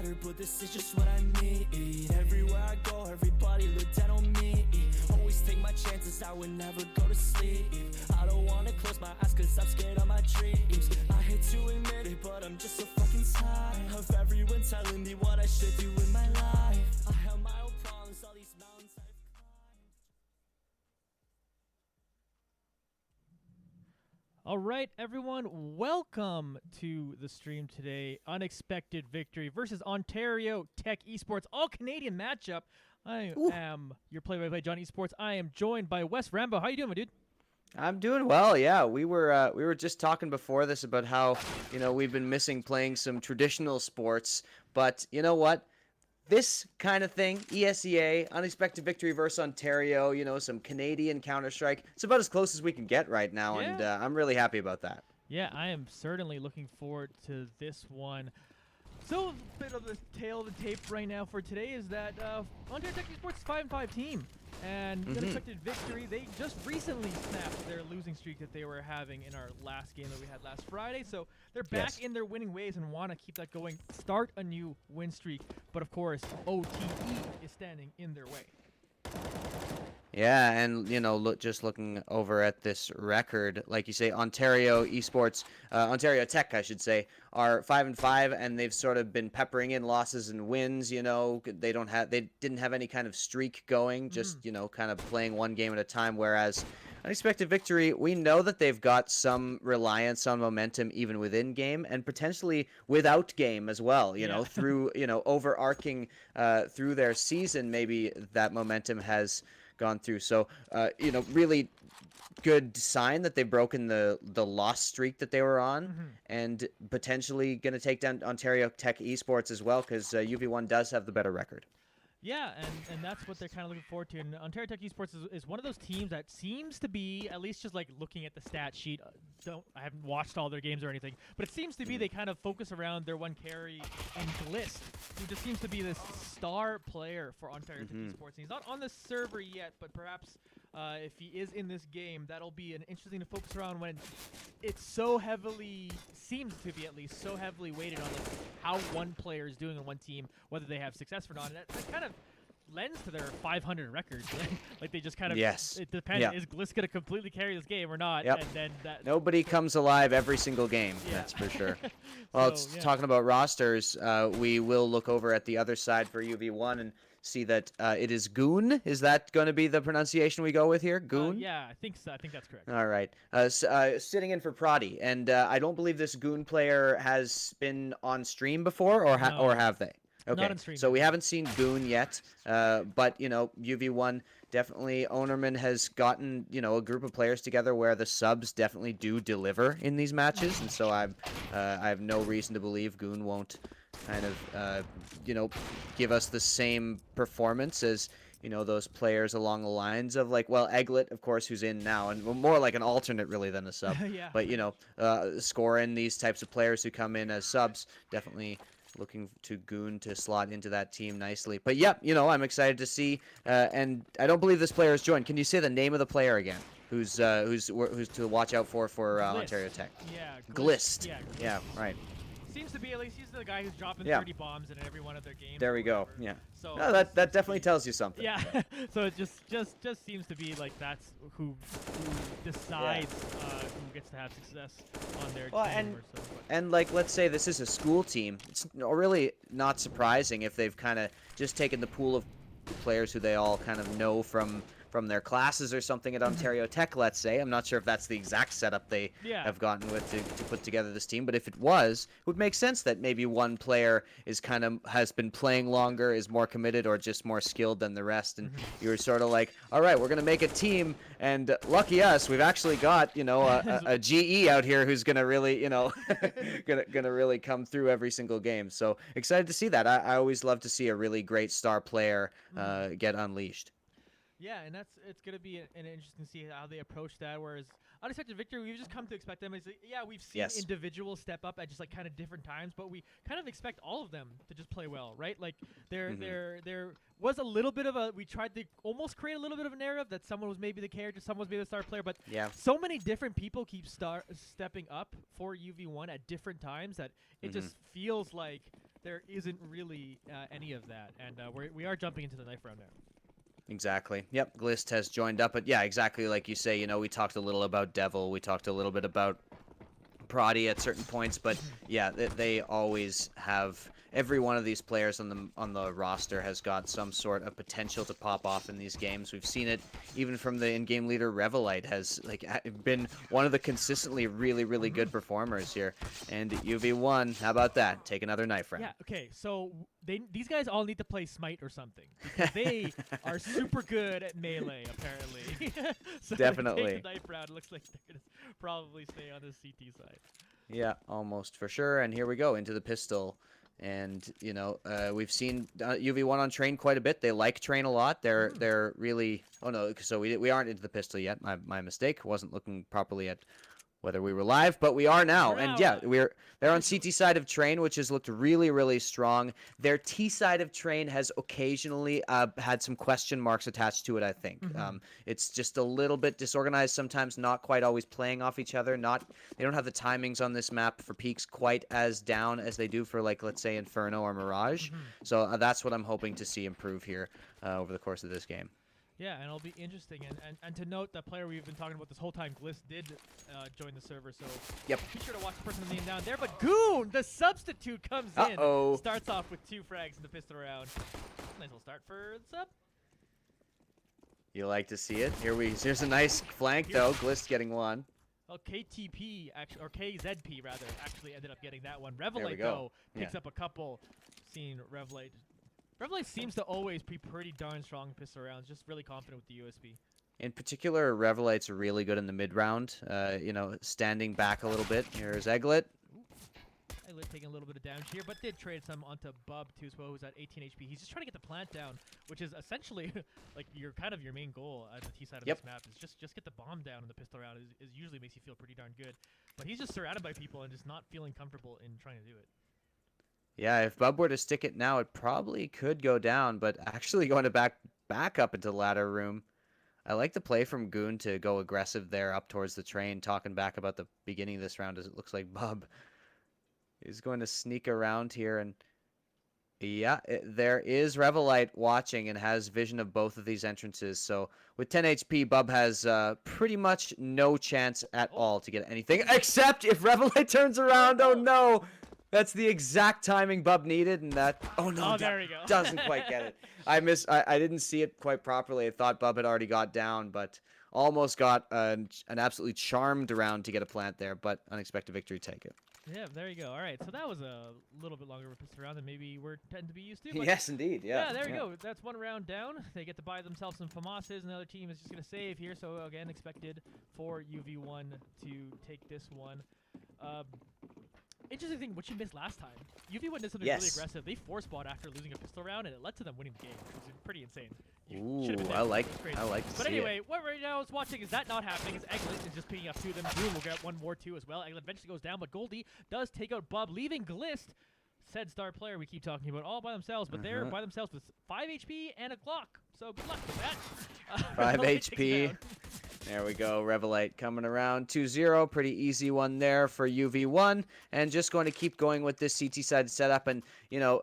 better, but this is just what I need. Everywhere I go, everybody look down on me. Always take my chances, I would never go to sleep. I don't wanna close my eyes cause I'm scared of my dreams. I hate to admit it, but I'm just so fucking tired of everyone telling me what I should do with my life. I have my own problems, all these mountains I've climbed. All right, everyone, welcome to the stream today. Unexpected victory versus Ontario Tech Esports, all Canadian matchup. I am your play-by-play John Esports. I am joined by Wes Rambo. How you doing, my dude? I'm doing well. Yeah, we were just talking before this about how we've been missing playing some traditional sports, but you know what? This kind of thing, ESEA, unexpected victory versus Ontario, some Canadian Counter-Strike. It's about as close as we can get right now, and I'm really happy about that. Yeah, I am certainly looking forward to this one. So, a bit of the tail of the tape right now for today is that Ontario Tech Esports 5-5 team. And the unexpected victory, they just recently snapped their losing streak that they were having in our last game that we had last Friday. So they're back in their winning ways and want to keep that going, start a new win streak. But of course, OTE is standing in their way. Yeah, and just looking over at this record, like you say, Ontario Esports, Ontario Tech, I should say, are 5-5, and they've sort of been peppering in losses and wins. They didn't have any kind of streak going, just kind of playing one game at a time. Whereas unexpected victory, we know that they've got some reliance on momentum even within game and potentially without game as well. Through overarching through their season, maybe that momentum has gone through. So, really good sign that they've broken the loss streak that they were on and potentially going to take down Ontario Tech Esports as well because UV1 does have the better record. Yeah, and that's what they're kind of looking forward to. And Ontario Tech Esports is one of those teams that seems to be, at least just like looking at the stat sheet, I haven't watched all their games or anything, but it seems to be they kind of focus around their one carry and Glist, who just seems to be this star player for Ontario Tech Esports. And he's not on the server yet, but perhaps if he is in this game, that'll be an interesting to focus around when it's so heavily, seems to be at least, so heavily weighted on how one player is doing on one team, whether they have success or not. And that kind of lends to their 500 records. Like they just kind of, it depends, is Glist going to completely carry this game or not? Yep. And then that nobody comes alive every single game, that's for sure. Well, talking about rosters, we will look over at the other side for UV1 and see that it is Goon. Is that going to be the pronunciation we go with here? Goon? Yeah, I think so. I think that's correct. All right. Sitting in for Proddy, and I don't believe this Goon player has been on stream before, or have they? Okay, not on stream. So we haven't seen Goon yet, but UV1 definitely, Ownerman has gotten a group of players together where the subs definitely do deliver in these matches, and so I have no reason to believe Goon won't kind of give us the same performance as those players along the lines of Egglet, of course, who's in now, and more like an alternate really than a sub. Yeah. But Scorin, these types of players who come in as subs, definitely looking to Goon to slot into that team nicely. But yeah, I'm excited to see, and I don't believe this player has joined. Can you say the name of the player again? Who's to watch out for Ontario Tech? Yeah, Glist. Yeah, Glist. Yeah, right. Seems to be, at least he's the guy who's dropping 30 bombs in every one of their games. There we go. Yeah. So no, that definitely tells you something. Yeah. So it just seems to be like that's who decides who gets to have success on their team. And let's say this is a school team. It's really not surprising if they've kind of just taken the pool of players who they all kind of know from their classes or something at Ontario Tech, let's say. I'm not sure if that's the exact setup they have gotten with to put together this team, but if it was, it would make sense that maybe one player has been playing longer, is more committed, or just more skilled than the rest, and you're sort of like, all right, we're going to make a team, and lucky us, we've actually got, a GE out here who's going to really, gonna really come through every single game. So excited to see that. I always love to see a really great star player get unleashed. Yeah, and it's going to be an interesting to see how they approach that. Whereas unexpected victory, we've just come to expect them. We've seen individuals step up at just kind of different times, but we kind of expect all of them to just play well, right? Like there was a little bit of we tried to almost create a little bit of a narrative that someone was maybe the character, someone was maybe the star player, but so many different people keep stepping up for UV1 at different times that it just feels like there isn't really any of that, and we are jumping into the knife round now. Exactly. Yep. Glist has joined up, but yeah, exactly like you say. You know, we talked a little about Devil. We talked a little bit about Prodi at certain points, but yeah, they always have. Every one of these players on the roster has got some sort of potential to pop off in these games. We've seen it even from the in-game leader Revelite has been one of the consistently really good performers here. And UV1, how about that? Take another knife round. Yeah. Okay. So these guys all need to play Smite or something because they are super good at melee apparently. So Definitely. Take the knife round. It looks like they're gonna probably stay on the CT side. Yeah, almost for sure. And here we go into the pistol. And you know, we've seen UV1 on Train quite a bit. They like Train a lot. They're really. Oh no, so we aren't into the pistol yet. My mistake. Wasn't looking properly at whether we were live, but we are now. And yeah, they're on CT side of Train, which has looked really strong. Their T side of Train has occasionally had some question marks attached to it, I think. It's just a little bit disorganized sometimes, not quite always playing off each other. They don't have the timings on this map for peaks quite as down as they do for, like, let's say Inferno or Mirage. So that's what I'm hoping to see improve here over the course of this game. Yeah, and it'll be interesting. And to note, that player we've been talking about this whole time, Gliss, did join the server, so yep. Be sure to watch the person name down there. But Goon, the substitute, comes in. Starts off with 2 frags in the pistol round. Nice little start for the sub. You like to see it. Here's a nice flank, though. Gliss getting one. Well, KTP, actually, or KZP, rather, actually ended up getting that one. Revelite, though, picks up a couple. Seeing Revelite seems to always be pretty darn strong in pistol rounds, just really confident with the USB. In particular, Revelite's really good in the mid-round, you know, standing back a little bit. Here's Egglet. Egglet taking a little bit of damage here, but did trade some onto Bub, too, as well, who's at 18 HP. He's just trying to get the plant down, which is essentially like your main goal at the T side of this map, is just get the bomb down in the pistol round. Is usually makes you feel pretty darn good. But he's just surrounded by people and just not feeling comfortable in trying to do it. Yeah, if Bub were to stick it now, it probably could go down, but actually going to back up into the ladder room. I like the play from Goon to go aggressive there up towards the Train, talking back about the beginning of this round as it looks like Bub is going to sneak around here. And yeah, there is Revelite watching and has vision of both of these entrances. So with 10 HP, Bub has pretty much no chance at all to get anything, except if Revelite turns around. Oh no! That's the exact timing Bub needed, and that. Oh no! There we go. Doesn't quite get it. I didn't see it quite properly. I thought Bub had already got down, but almost got an absolutely charmed round to get a plant there. But unexpected victory, take it. Yeah, there you go. All right, so that was a little bit longer of a pistol round than maybe we're tend to be used to. Yes, indeed. Yeah. Yeah, there you go. That's one round down. They get to buy themselves some FAMASes, and the other team is just going to save here. So, again, expected for UV1 to take this one. Interesting thing, what you missed last time. UV1 did something really aggressive. They force bought after losing a pistol round, and it led to them winning the game, which was pretty insane. Ooh, I like to But see anyway, it. what right now is watching is that not happening. Is Egglet is just picking up 2 of them. Goon will get 1 more too as well. Egglet eventually goes down, but Goldie does take out Bub, leaving Glist, said star player we keep talking about, all by themselves. But they're by themselves with 5 HP and a Glock. So good luck with that. 5 HP. There we go. Revelite coming around 2-0. Pretty easy one there for UV1. And just going to keep going with this CT side setup. And, you know,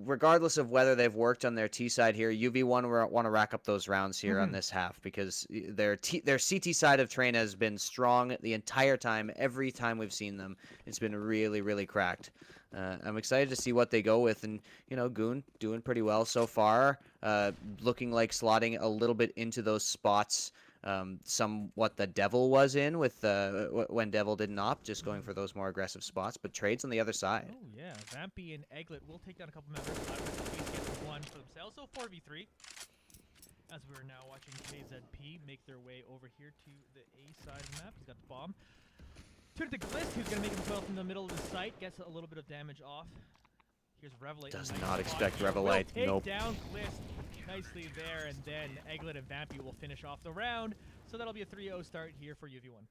regardless of whether they've worked on their T side here, UV1 want to rack up those rounds here on this half, because their CT side of Train has been strong the entire time. Every time we've seen them, it's been really cracked. I'm excited to see what they go with. And, you know, Goon doing pretty well so far. Looking like slotting a little bit into those spots. Somewhat the Devil was in with when Devil didn't opt, just going for those more aggressive spots, but Trade's on the other side. Oh yeah, Vampy and Egglet will take down a couple members. Each gets 1 for themselves, so 4v3. As we're now watching KZP make their way over here to the A side of the map. He's got the bomb. Turn to Glist, who's going to make himself in the middle of the site, gets a little bit of damage off. Here's Revelite. Does not expect Revelite. Nope. Take down Glist nicely there, and then Egglet and Vampy will finish off the round. So that'll be a 3-0 start here for UV1.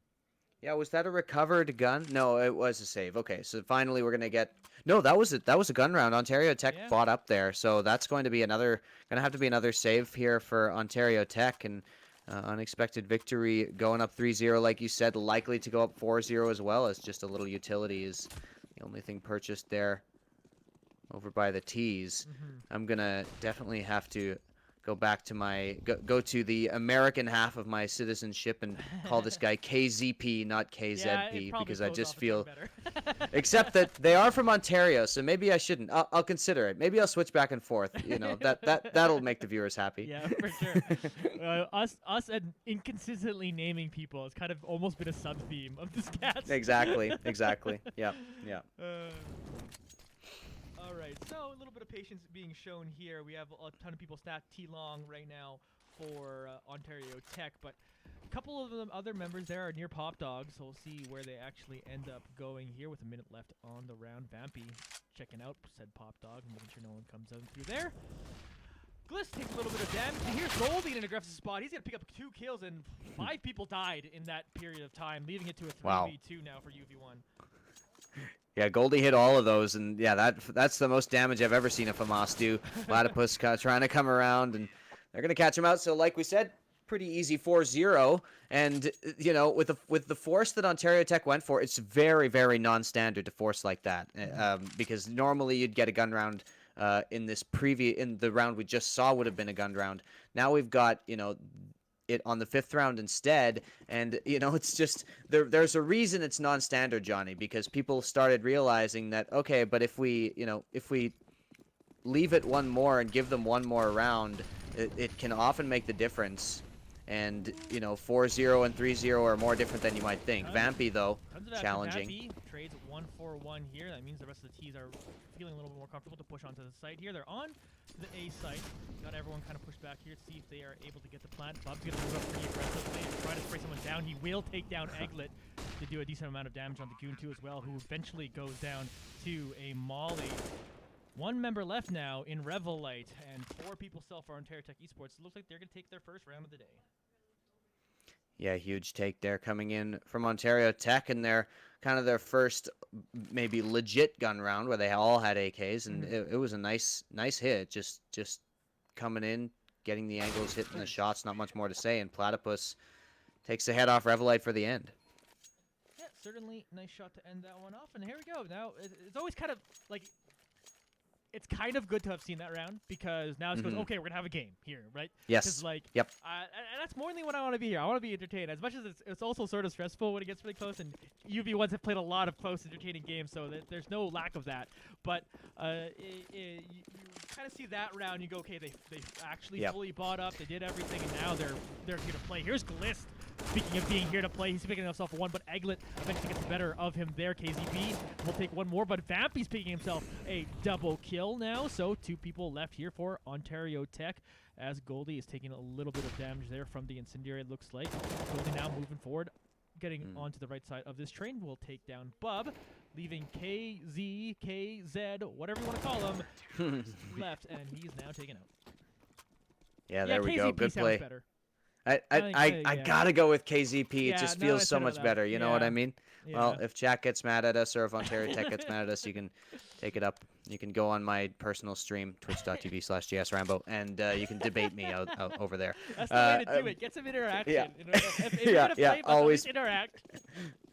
Yeah, was that a recovered gun? No, it was a save. Okay, so finally we're gonna get. No, that was a gun round. Ontario Tech fought up there, so that's going to be have to be another save here for Ontario Tech, and unexpected victory going up 3-0, like you said, likely to go up 4-0 as well, as just a little utility is the only thing purchased there. over by the tees. Mhm. I'm gonna definitely have to go back to my go to the American half of my citizenship and call this guy KZP, not Yeah, it KZP, probably because I flows just off the tongue feel. better. Except that they are from Ontario, so maybe I shouldn't. I'll consider it. Maybe I'll switch back and forth. You know, that'll make the viewers happy. Yeah, for sure. Us and inconsistently naming people has kind of almost been a sub theme of this cast. Exactly. Yeah. Uh, all right, so a little bit of patience being shown here. We have a ton of people stacked T-long right now for Ontario Tech, but a couple of them other members there are near Pop Dog, so we'll see where they actually end up going here with a minute left on the round. Vampy checking out said Pop Dog and making sure no one comes out through there. Gliss takes a little bit of damage, and here's Goldie in an aggressive spot. He's going to pick up 2 kills, and 5 people died in that period of time, leaving it to a 3v2 now for UV1. Yeah, Goldie hit all of those, and yeah, that's the most damage I've ever seen a FAMAS do. Platypus trying to come around, and they're gonna catch him out. So, like we said, pretty easy 4-0. And you know, with the force that Ontario Tech went for, it's very, very non-standard to force like that, because normally you'd get a gun round. In the round we just saw would have been a gun round. Now we've got, you know, it on the 5th round instead, and you know, it's just there's a reason it's non-standard, Johnny, because people started realizing that, okay, but if we leave it one more and give them one more round, it can often make the difference. And you know, 4-0 and 3-0 are more different than you might think. Vampy though, challenging. Vampy trades 1-4-1 here. That means the rest of the T's are feeling a little bit more comfortable to push onto the site here. They're on the A site. Got everyone kind of pushed back here to see if they are able to get the plant. Bob's going to move up pretty aggressively and try to spray someone down. He will take down Egglet to do a decent amount of damage on the Goon 2 as well, who eventually goes down to a Molly. 1 member left now in Revelite, and 4 people still for Ontario Tech Esports. It looks like they're going to take their first round of the day. Yeah, huge take there coming in from Ontario Tech, and their kind of their first maybe legit gun round where they all had AKs, and it was a nice hit. Just coming in, getting the angles, hitting the shots. Not much more to say. And Platypus takes the head off Revelite for the end. Yeah, certainly nice shot to end that one off. And here we go. Now it's always kind of like. It's kind of good to have seen that round, because now it goes, okay, we're going to have a game here, right? Yes. Because, like, yep. And that's more than what I want to be here. I want to be entertained. As much as it's also sort of stressful when it gets really close, and UV1s have played a lot of close, entertaining games, so there's no lack of that. But you kind of see that round, you go, okay, they actually fully bought up, they did everything, and now they're here to play. Here's Glist. Speaking of being here to play, he's picking himself one, but Egglet eventually gets the better of him there. KZP will take one more, but Vampy's picking himself a double kill now. So 2 people left here for Ontario Tech, as Goldie is taking a little bit of damage there from the Incendiary, it looks like. Goldie now moving forward, getting onto the right side of this train. Will take down Bub, leaving KZ, KZ, whatever you want to call him, left, and he's now taken out. Yeah, there we KZP go. Good play. Better. I gotta go with KZP. It just feels so much better. You know what I mean? Yeah. Well, if Jack gets mad at us or if Ontario Tech gets mad at us, you can take it up. You can go on my personal stream, twitch.tv/JSRambo, and you can debate me out over there. That's the way to do it. Get some interaction. Yeah. You know, if you're gonna play, always interact.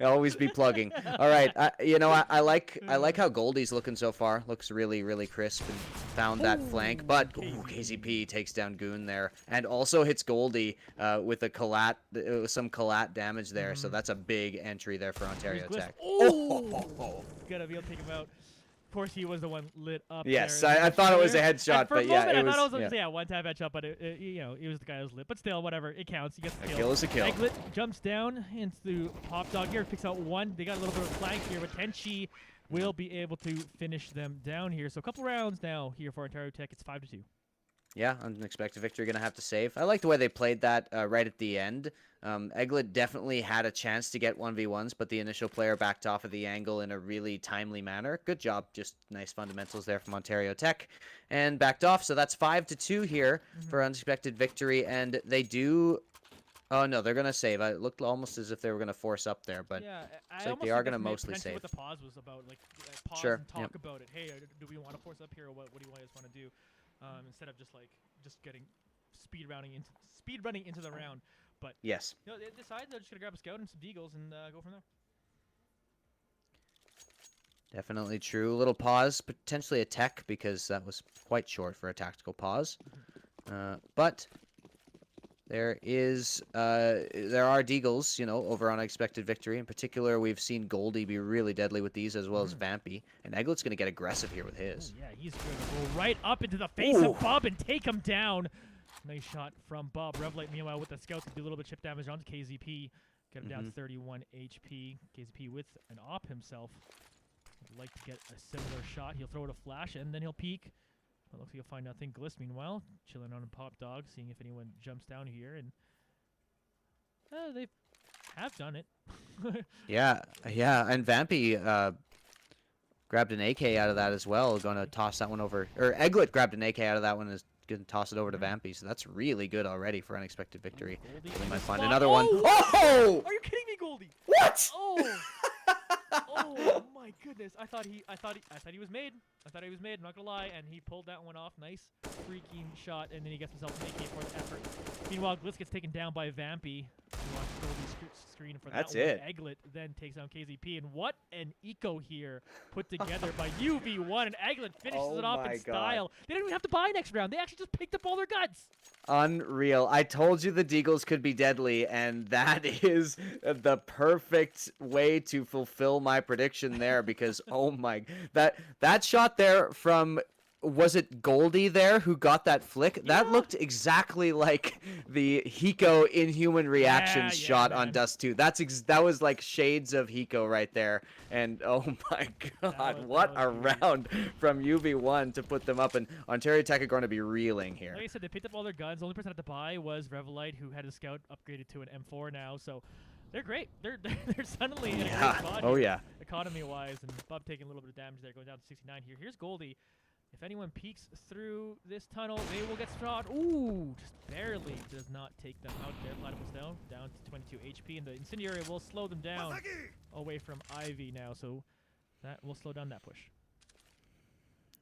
Always be plugging. All right, you know, I like how Goldie's looking so far. Looks really, really crisp and found that flank. But KZP takes down Goon there and also hits Goldie with a collat, some collat damage there. So that's a big entry there for Ontario Tech. Gotta be able to take him out. Of course, he was the one lit up. Yes, there. I thought it was a headshot, but yeah, moment, it was. I thought it was one-time headshot, but you know, it was the guy who was lit. But still, whatever, it counts. He gets the A kill. kill is a kill. Egglet jumps down into Pop Dog here, picks out 1. They got a little bit of flank here, but Tenchi will be able to finish them down here. So a couple rounds now here for Ontario Tech. It's 5-2. Yeah, unexpected victory, gonna have to save. I like the way they played that right at the end. Egglet definitely had a chance to get 1v1s, but the initial player backed off of the angle in a really timely manner. Good job, just nice fundamentals there from Ontario Tech, and backed off. So that's 5-2 here for unexpected victory, and they do. Oh no, they're gonna save. It looked almost as if they were gonna force up there, but yeah, it's like they are gonna mostly save. What the pause was about, like pause Sure, and talk about it. Hey, do we want to force up here, or what do you guys want to do? Instead of just getting speed running into the round. But yes, you know, they decide they're just gonna grab a scout and some deagles and go from there. Definitely true. A little pause, potentially a tech, because that was quite short for a tactical pause. But there are deagles, over on Unexpected Victory. In particular, we've seen Goldie be really deadly with these, as well as Vampy. And Eglet's going to get aggressive here with his. Ooh, yeah, he's going to go right up into the face Ooh. of Bub and take him down. Nice shot from Bub. Revelate, meanwhile, with the scouts to do a little bit of chip damage onto KZP. Get him down to 31 HP. KZP with an op himself. Would like to get a similar shot. He'll throw it a flash, and then he'll peek. But looks like he'll find nothing. Gliss, meanwhile, chilling on a pop dog, seeing if anyone jumps down here. And they have done it. Yeah. And Vampy grabbed an AK out of that as well. Going to toss that one over. Or Eglet grabbed an AK out of that one and is going to toss it over to Vampy. So that's really good already for Unexpected Victory. Goldie We in might the find spot. another one. Oh! Oh! Are you kidding me, Goldie? What? Oh! Oh my goodness! I thought he was made. I'm not gonna lie, and he pulled that one off. Nice freaking shot, and then he gets himself an AK for the effort. Meanwhile, Gliss gets taken down by Vampy. Watch Goldie's screen for That's that one. it. Eglet then takes down KZP, and what an eco here put together by UV1, and Eglet finishes it off my in God. style. They didn't even have to buy next round. They actually just picked up all their guns. Unreal. I told you the deagles could be deadly, and that is the perfect way to fulfill my prediction there, because oh my, that shot there from, was it Goldie there who got that flick? That looked exactly like the Hiko Inhuman Reactions shot on man. Dust 2. That was like shades of Hiko right there. And oh my God, what a great. round from UV1 to put them up. And Ontario Tech are going to be reeling here. Like I said, they picked up all their guns. The only person that had to buy was Revelite, who had his scout upgraded to an M4 now. So they're great. They're suddenly in a great spot Oh here, yeah. economy-wise. And Bub taking a little bit of damage there, going down to 69 here. Here's Goldie. If anyone peeks through this tunnel, they will get shot. Ooh, just barely does not take them out there. Platypus down to 22 HP, and the Incendiary will slow them down away from Ivy now. So that will slow down that push.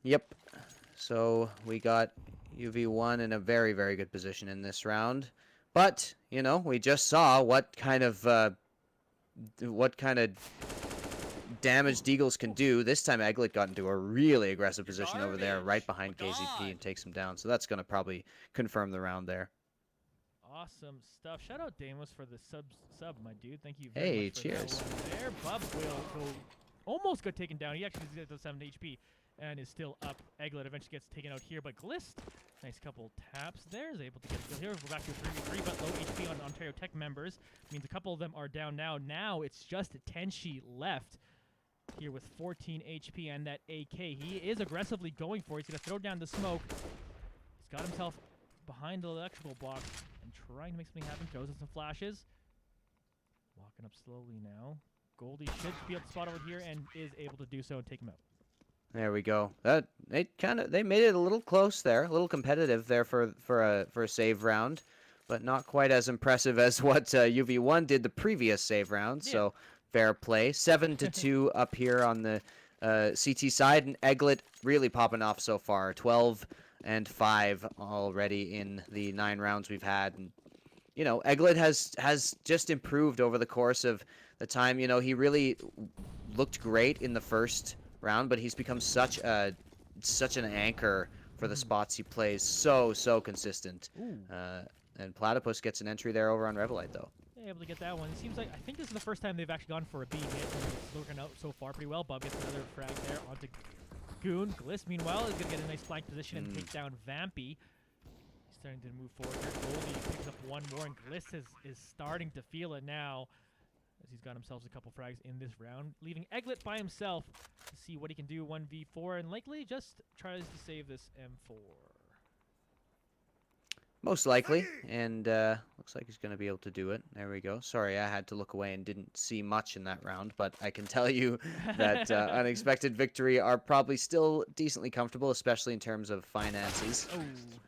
Yep. So we got UV1 in a very, very good position in this round. But, we just saw what kind of damage deagles can do. This time Eglet got into a really aggressive position over there right behind KZP and takes him down. So that's going to probably confirm the round there. Awesome stuff. Shout out Damos for the sub, my dude. Thank you very much for cheers. that one there. Bub will go almost got taken down. He actually gets to 7 HP and is still up. Eglet eventually gets taken out here, but Glist, nice couple taps there, is able to get the kill here. We're back to a 3v3, but low HP on Ontario Tech members. Means a couple of them are down now. Now it's just Tenshi left here with 14 HP and that AK. He is aggressively going for it. He's going to throw down the smoke. He's got himself behind the electrical box and trying to make something happen. Throws in some flashes. Walking up slowly now. Goldie should be able to spot over here and is able to do so and take him out. There we go. They made it a little close there, a little competitive there for a save round, but not quite as impressive as what UV1 did the previous save round. Yeah. So fair play. 7-2 up here on the CT side, and Eglet really popping off so far. 12-5 already in the 9 rounds we've had. And Eglet has just improved over the course of the time. He really looked great in the first round, but he's become such an anchor for the spots he plays. So consistent. And Platypus gets an entry there over on Revelite though. Able to get that one. It seems like, I think this is the first time they've actually gone for a B hit. It's working out so far pretty well. Bub gets another frag there onto Goon. Gliss, meanwhile, is going to get a nice flank position and take down Vampy. He's starting to move forward here. Goldie picks up one more, and Gliss is starting to feel it now, as he's got himself a couple frags in this round, leaving Eglet by himself to see what he can do 1v4, and likely just tries to save this M4. Most likely, and looks like he's going to be able to do it. There we go. Sorry, I had to look away and didn't see much in that round, but I can tell you that Unexpected Victory are probably still decently comfortable, especially in terms of finances. Oh,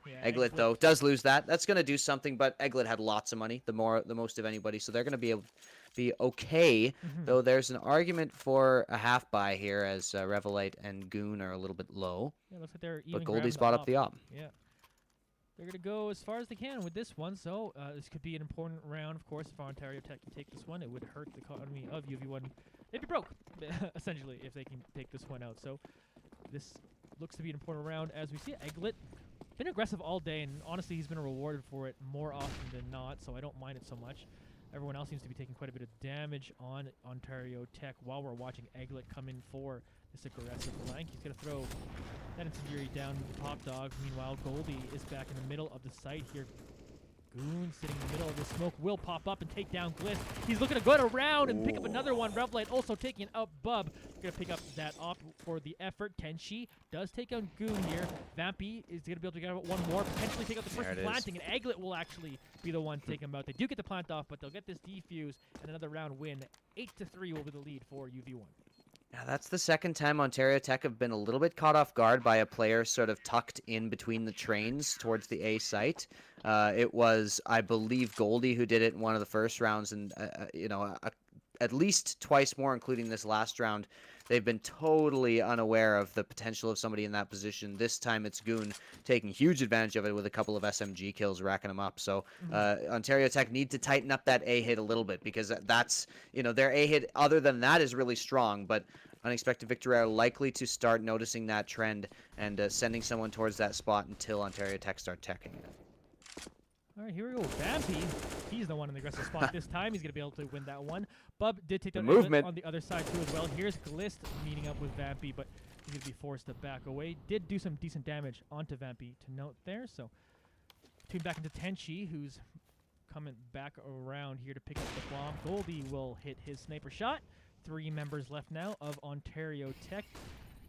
yeah, Eglet, though, does lose that. That's going to do something, but Eglet had lots of money, the most of anybody, so they're going to be able to be okay, though there's an argument for a half buy here, as Revelite and Goon are a little bit low. Yeah, looks like they're even But Goldie's grabbing bought up the op. Yeah. they're going to go as far as they can with this one. So this could be an important round, of course. If Ontario Tech can take this one, it would hurt the economy of UV1. They'd be broke, essentially, if they can take this one out. So this looks to be an important round. As we see, Egglet been aggressive all day, and honestly, he's been rewarded for it more often than not, so I don't mind it so much. Everyone else seems to be taking quite a bit of damage on Ontario Tech while we're watching Egglet come in for this aggressive flank. He's going to throw that incendiary down with the top dog. Meanwhile, Goldie is back in the middle of the site here. Goon sitting in the middle of the smoke will pop up and take down Gliss. He's looking to go around and pick up another one. Revlight also taking out Bub. Going to pick up that off for the effort. Tenchi does take out Goon here. Vampy is going to be able to get out one more, potentially take out the person planting, and Egglet will actually be the one to take him out. They do get the plant off, but they'll get this defuse and another round win. 8-3 will be the lead for UV1. Yeah, that's the second time Ontario Tech have been a little bit caught off guard by a player sort of tucked in between the trains towards the A site. It was, I believe, Goldie who did it in one of the first rounds, and at least twice more, including this last round. They've been totally unaware of the potential of somebody in that position. This time it's Goon taking huge advantage of it with a couple of SMG kills, racking them up. So Ontario Tech need to tighten up that A hit a little bit, because that's, their A hit other than that is really strong, but Unexpected Victory are likely to start noticing that trend and sending someone towards that spot until Ontario Tech start teching it. All right, here we go. Vampy, he's the one in the aggressive spot this time. He's going to be able to win that one. Bub did take that movement on the other side too as well. Here's Glist meeting up with Vampy, but he's going to be forced to back away. Did do some decent damage onto Vampy to note there. So tune back into Tenchi, who's coming back around here to pick up the bomb. Goldie will hit his sniper shot. 3 members left now of Ontario Tech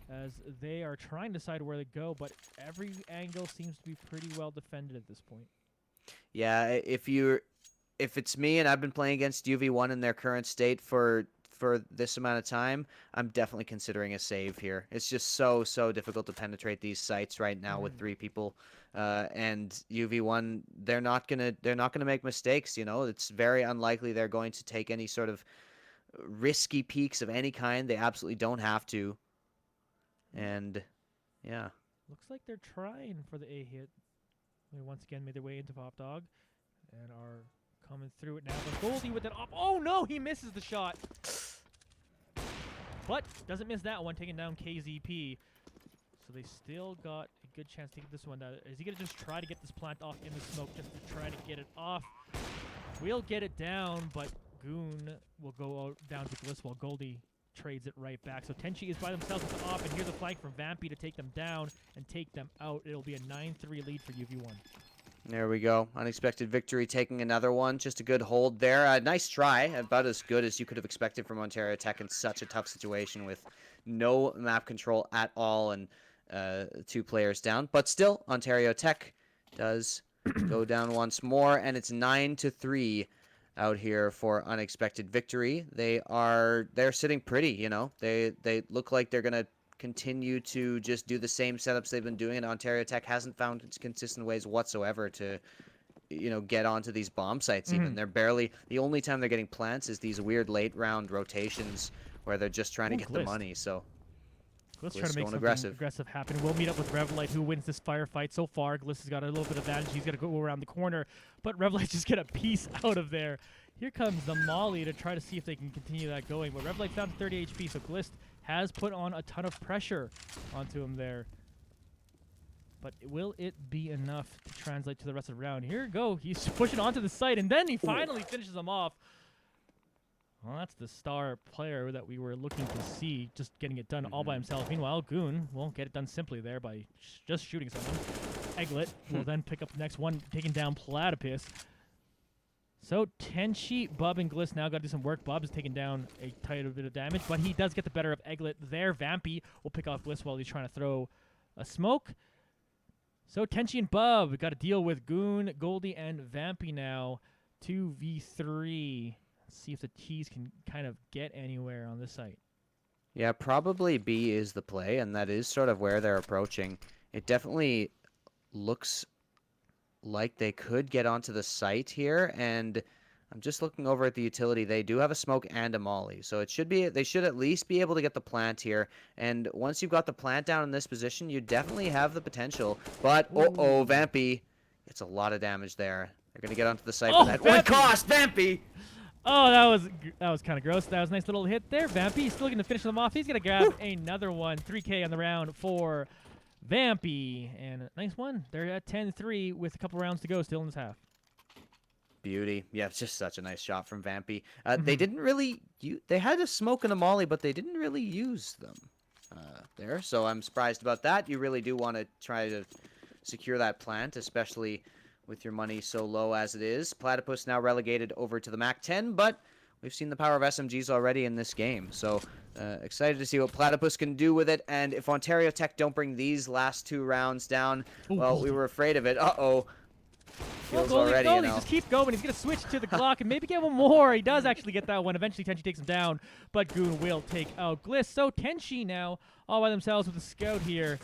as they are trying to decide where to go, but every angle seems to be pretty well defended at this point. Yeah, if it's me and I've been playing against UV1 in their current state for this amount of time, I'm definitely considering a save here. It's just so difficult to penetrate these sites right now with 3 people, and UV1 they're not gonna make mistakes. It's very unlikely they're going to take any sort of risky peeks of any kind. They absolutely don't have to. And yeah, looks like they're trying for the A hit. They once again made their way into Pop Dog and are coming through it now. But Goldie with it off. Oh no, he misses the shot. But doesn't miss that one, taking down KZP. So they still got a good chance to get this one down. Is he going to just try to get this plant off in the smoke just to try to get it off? We'll get it down, but Goon will go out down to Bliss while Goldie trades it right back. So Tenchi is by themselves with the off, and here's a flank from Vampy to take them down and take them out. It'll be a 9-3 lead for UV1. There we go. Unexpected Victory taking another one. Just a good hold there. Nice try. About as good as you could have expected from Ontario Tech in such a tough situation with no map control at all and 2 players down. But still, Ontario Tech does go down once more, and it's 9-3 out here for Unexpected Victory. They're sitting pretty, They look like they're going to continue to just do the same setups they've been doing, and Ontario Tech hasn't found consistent ways whatsoever to get onto these bomb sites even. They're barely, the only time they're getting plants is these weird late round rotations where they're just trying to get the money. So Gliss trying to make something aggressive happen. We'll meet up with Revlight, who wins this firefight so far. Gliss has got a little bit of advantage. He's got to go around the corner, but Revlight just get a piece out of there. Here comes the Molly to try to see if they can continue that going, but Revlight's down to 30 HP, so Gliss has put on a ton of pressure onto him there. But will it be enough to translate to the rest of the round? Here we go. He's pushing onto the site, and then he finally finishes him off. Well, that's the star player that we were looking to see, just getting it done all by himself. Meanwhile, Goon will get it done simply there by just shooting someone. Egglet will then pick up the next one, taking down Platypus. So Tenchi, Bub, and Gliss now got to do some work. Bub is taking down a tight bit of damage, but he does get the better of Egglet there. Vampy will pick off Gliss while he's trying to throw a smoke. So Tenchi and Bub got to deal with Goon, Goldie, and Vampy now. 2v3. Let's see if the T's can kind of get anywhere on this site. Yeah, probably B is the play, and that is sort of where they're approaching. It definitely looks like they could get onto the site here, and I'm just looking over at the utility. They do have a smoke and a molly, so it should be, they should at least be able to get the plant here. And once you've got the plant down in this position, you definitely have the potential. But Vampy It's a lot of damage there. They're going to get onto the site Oh, for that. What Vampy! cost? Vampy! Oh, that was kind of gross. That was a nice little hit there. Vampy still going to finish them off. He's going to grab another one. 3K on the round for Vampy. And a nice one. They're at 10-3 with a couple rounds to go still in this half. Beauty. Yeah, it's just such a nice shot from Vampy. They didn't really... They had a smoke and a molly, but they didn't really use them there. So I'm surprised about that. You really do want to try to secure that plant, especially with your money so low as it is. Platypus now relegated over to the MAC 10, but we've seen the power of SMGs already in this game. So excited to see what Platypus can do with it. And if Ontario Tech don't bring these last 2 rounds down, well, we were afraid of it. Uh-oh. Kills already, you know. Just keep going. He's going to switch to the Glock and maybe get one more. He does actually get that one. Eventually, Tenchi takes him down, but Goon will take out Gliss. So Tenchi now all by themselves with a scout here.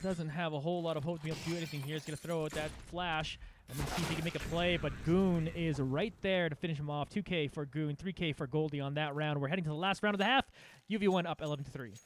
Doesn't have a whole lot of hope to be able to do anything here. He's going to throw out that flash and then see if he can make a play, but Goon is right there to finish him off. 2K for Goon, 3K for Goldie on that round. We're heading to the last round of the half. UV1 up 11-3.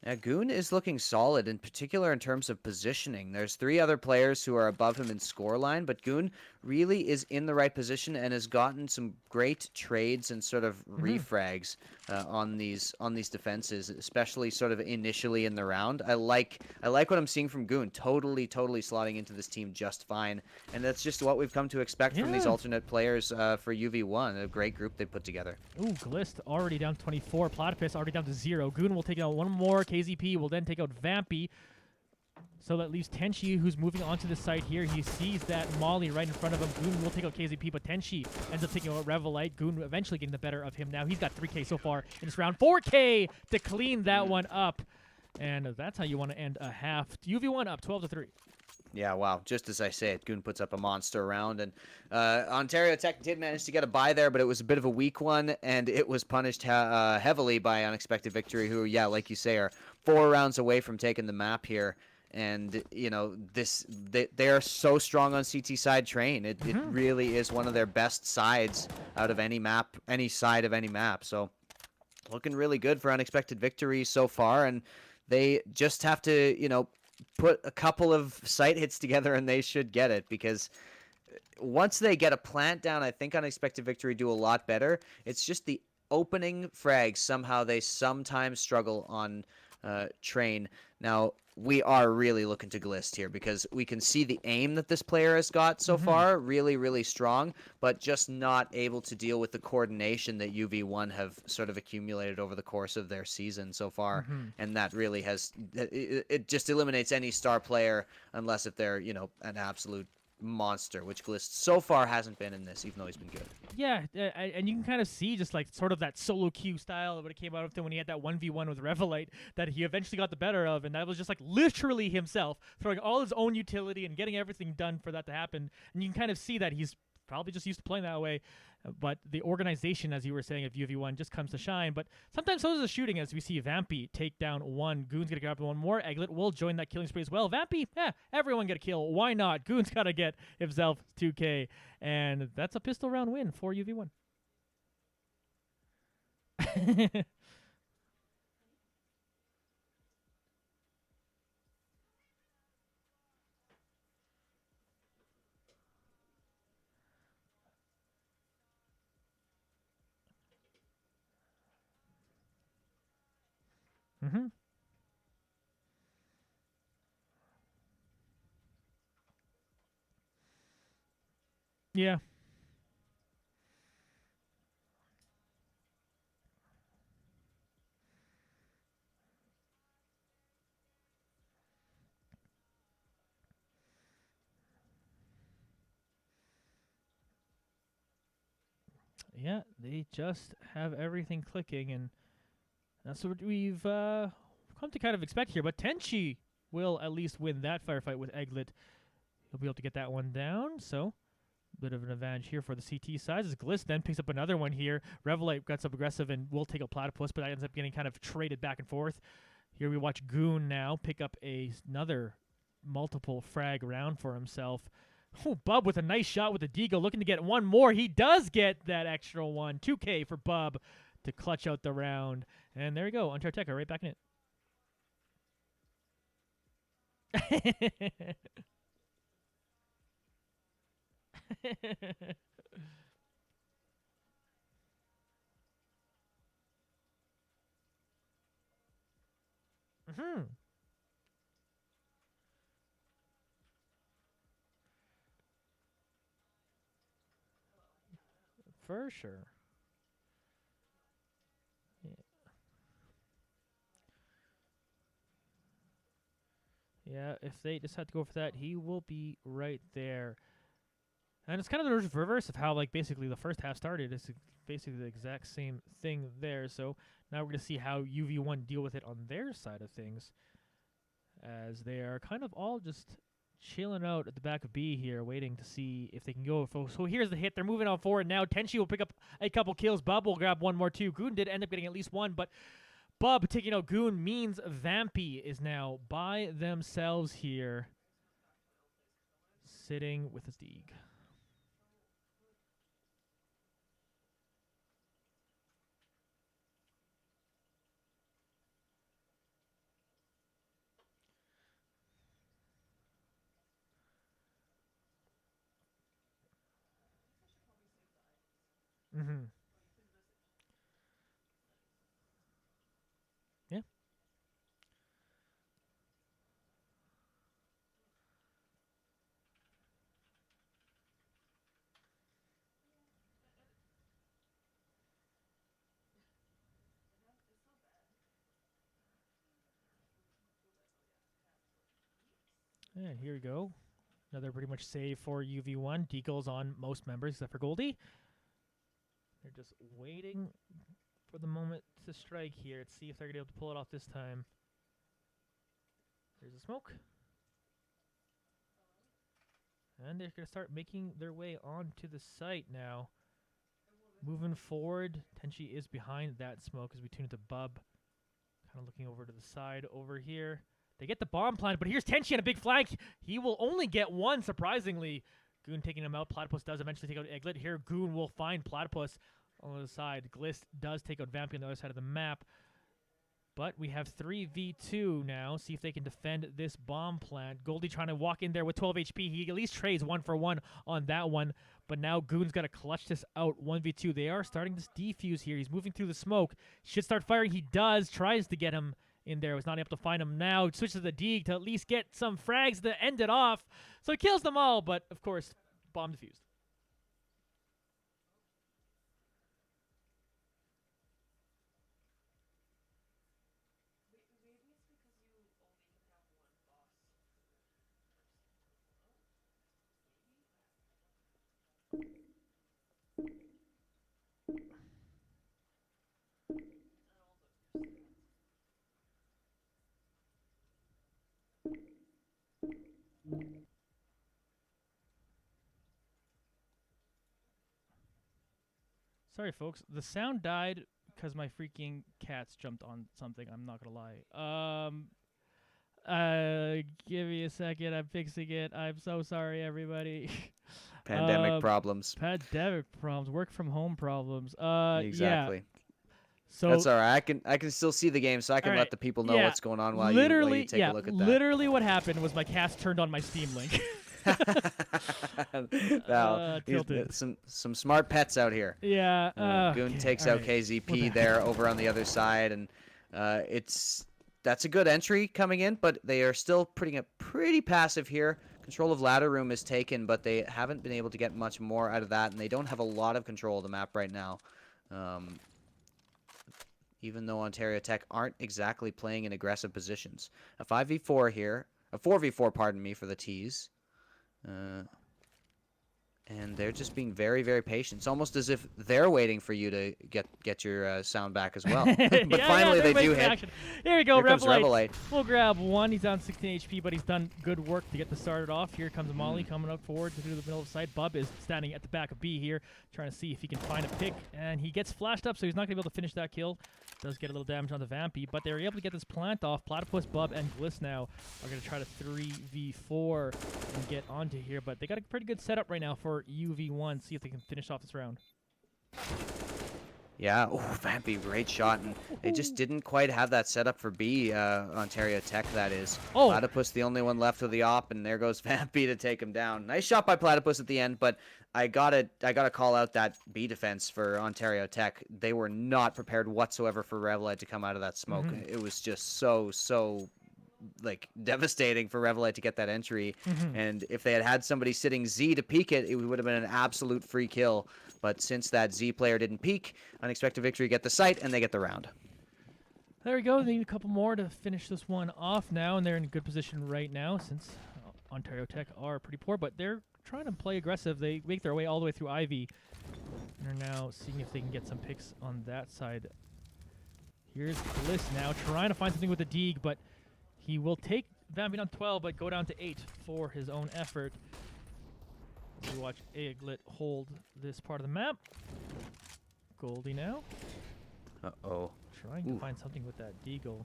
Yeah, Goon is looking solid, in particular in terms of positioning. There's 3 other players who are above him in scoreline, but Goon really is in the right position and has gotten some great trades and sort of refrags on these defenses, especially sort of initially in the round. I like what I'm seeing from Goon. Totally slotting into this team just fine, and that's just what we've come to expect from these alternate players for UV1. A great group they put together. Ooh, Glist already down to 24. Platypus already down to 0. Goon will take out one more. KZP will then take out Vampy. So that leaves Tenchi, who's moving onto the site here. He sees that Molly right in front of him. Goon will take out KZP, but Tenchi ends up taking out Revelite. Goon eventually getting the better of him now. He's got 3K so far in this round. 4K to clean that one up. And that's how you want to end a half. UV1 up 12-3. Yeah, wow. Just as I say it, Goon puts up a monster round. And Ontario Tech did manage to get a bye there, but it was a bit of a weak one, and it was punished heavily by Unexpected Victory, who, yeah, like you say, are 4 rounds away from taking the map here. And, you know, they are so strong on CT side train. It really is one of their best sides out of any map, any side of any map. So looking really good for Unexpected Victory so far. And they just have to, you know, put a couple of site hits together and they should get it, because once they get a plant down, I think Unexpected Victory do a lot better. It's just the opening frags. Somehow they sometimes struggle on train. Now, we are really looking to Glist here because we can see the aim that this player has got so far, really strong, but just not able to deal with the coordination that UV1 have sort of accumulated over the course of their season so far. And that really has, it just eliminates any star player unless if they're, you know, an absolute monster, which Glist so far hasn't been in this, even though he's been good. Yeah, and you can kind of see just like sort of that solo queue style when it came out of him when he had that 1v1 with Revelite that he eventually got the better of, and that was just like literally himself throwing all his own utility and getting everything done for that to happen. And you can kind of see that he's probably just used to playing that way. But the organization, as you were saying, of UV1 just comes to shine. But sometimes so does the shooting, as we see Vampy take down one. Goon's going to grab one more. Egglet will join that killing spree as well. Vampy, everyone get a kill. Why not? Goon's got to get himself 2K. And that's a pistol round win for UV1. Yeah. Yeah, they just have everything clicking, and that's what we've come to kind of expect here. But Tenchi will at least win that firefight with Egglet. He'll be able to get that one down, so bit of an advantage here for the CT side. As Gliss then picks up another one here. Revelite gets up aggressive and will take a Platypus, but that ends up getting kind of traded back and forth. Here we watch Goon now pick up another multiple frag round for himself. Oh, Bub with a nice shot with the Deagle, looking to get one more. He does get that extra one. 2K for Bub to clutch out the round. And there we go. Ontario Tech right back in it. Mhm. For sure. Yeah. Yeah, if they decide to go for that, he will be right there. And it's kind of the reverse of how, like, basically the first half started. It's basically the exact same thing there. So now we're going to see how UV1 deal with it on their side of things, as they are kind of all just chilling out at the back of B here, waiting to see if they can go. So here's the hit. They're moving on forward now. Tenchi will pick up a couple kills. Bub will grab one more too. Goon did end up getting at least one, but Bub taking out Goon means Vampy is now by themselves here, sitting with his Deeg. Mm-hmm. Yeah. And here we go. Another pretty much save for UV1. Deagle's on most members except for Goldie. They're just waiting for the moment to strike here. Let's see if they're going to be able to pull it off this time. There's a smoke. And they're going to start making their way onto the site now. Moving forward. Tenchi is behind that smoke as we tune into Bub. Kind of looking over to the side over here. They get the bomb planted, but here's Tenchi on a big flank. He will only get one, surprisingly. Goon taking him out. Platypus does eventually take out Egglet. Here, Goon will find Platypus on the side. Glist does take out Vampy on the other side of the map. But we have 3v2 now. See if they can defend this bomb plant. Goldie trying to walk in there with 12 HP. He at least trades 1-for-1 on that one. But now Goon's got to clutch this out 1v2. They are starting to defuse here. He's moving through the smoke. Should start firing. He does. Tries to get him in there. Was not able to find him. Now switches to the Deeg to at least get some frags to end it off. So he kills them all. But, of course, bomb defused. Sorry, folks. The sound died because my freaking cats jumped on something. I'm not gonna lie. Give me a second. I'm fixing it. I'm so sorry, everybody. Pandemic problems. Pandemic problems. Work from home problems. Exactly. Yeah. So That's all right. I can still see the game, so I can all let right. the people know Yeah. what's going on while you take a look at that. Literally what happened was my cats turned on my Steam Link. Now, tilted. some smart pets out here. Yeah. Goon okay, takes all out right. KZP there over on the other side, and that's a good entry coming in, but they are still pretty passive here. Control of ladder room is taken, but they haven't been able to get much more out of that, and they don't have a lot of control of the map right now. Even though Ontario Tech aren't exactly playing in aggressive positions. A 5v4 here. A 4v4, pardon me, for the T's. And they're just being very, very patient. It's almost as if they're waiting for you to get your sound back as well. But finally they do hit. Action. Here we go, Here comes Revelite. Revelite. We'll grab one. He's down 16 HP, but he's done good work to get this started off. Here comes Molly coming up forward to the middle of the site. Bub is standing at the back of B here, trying to see if he can find a pick. And he gets flashed up, so he's not going to be able to finish that kill. Does get a little damage on the Vampy, but they're able to get this plant off. Platypus, Bub, and Gliss now are going to try to 3v4 and get onto here, but they got a pretty good setup right now for UV1. See if they can finish off this round. Yeah, oh, Vampy, great shot, and they just didn't quite have that set up for B, Ontario Tech, that is. Oh, Platypus the only one left with the op, and there goes Vampy to take him down. Nice shot by Platypus at the end, but I gotta call out that B defense for Ontario Tech. They were not prepared whatsoever for Revelite to come out of that smoke. It was just so like devastating for Revelite to get that entry. And if they had had somebody sitting Z to peek it, it would have been an absolute free kill. But since that Z player didn't peek, Unexpected Victory get the site and they get the round. there we go. They need a couple more to finish this one off now, and they're in a good position right now since Ontario Tech are pretty poor, but they're trying to play aggressive. They make their way all the way through Ivy and are now seeing if they can get some picks on that side. Here's Bliss now trying to find something with the Deeg, but he will take Vampy on 12, but go down to 8 for his own effort. We watch Aglet hold this part of the map. Goldie now. Uh-oh. Trying to find something with that Deagle.